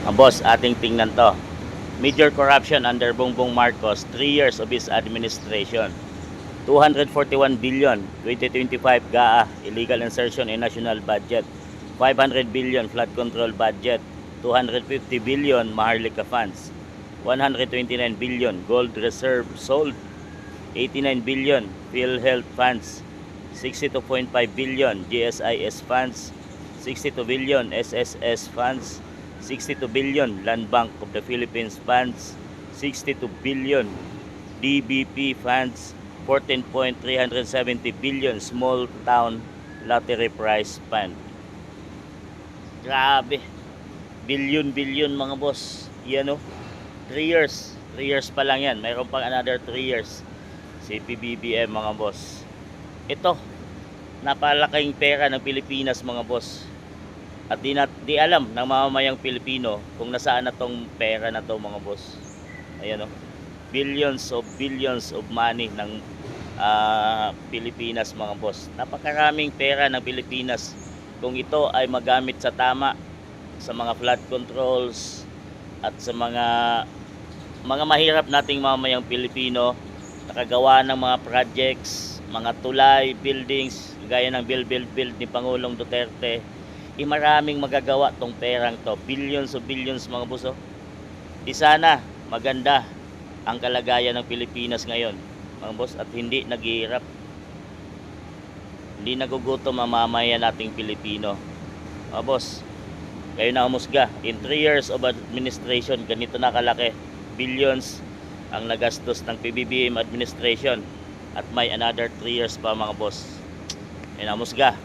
Ang boss, ating tingnan to. Major corruption under Bongbong Marcos, 3 years of his administration. 241 billion, 2025 GAA, illegal insertion in national budget. 500 billion flood control budget. 250 billion Maharlika funds. 129 billion gold reserve sold. 89 billion PhilHealth funds. 62.5 billion GSIS funds. 62 billion SSS funds. 62 billion Land Bank of the Philippines funds. 62 billion DBP funds. 14.370 billion small town lottery prize fund. Grabe. Billion mga boss. Yan o. 3 years. 3 years pa lang yan. Mayroon pang another 3 years. Si PBBM mga boss. Ito. Napalaking pera ng Pilipinas mga boss. At di alam ng mamamayang Pilipino kung nasaan na tong pera na to mga boss. Ayan o. Billions of money ng Pilipinas mga boss. Napakaraming pera ng Pilipinas kung ito ay magamit sa tama sa mga flood controls at sa mga mahirap nating mamamayang Pilipino, nakagawa ng mga projects, mga tulay, buildings, gaya ng build ni Pangulong Duterte. Maraming magagawa tong perang to, billions mga boss. Di sana maganda ang kalagayan ng Pilipinas ngayon mga boss, at hindi naghihirap, hindi nagugutom ang mamamayan nating Pilipino mga boss. Kayo na umusga, in 3 years of administration, ganito na kalaki, billions ang nagastos ng PBBM administration, at may another 3 years pa mga boss. Kayo na umusga.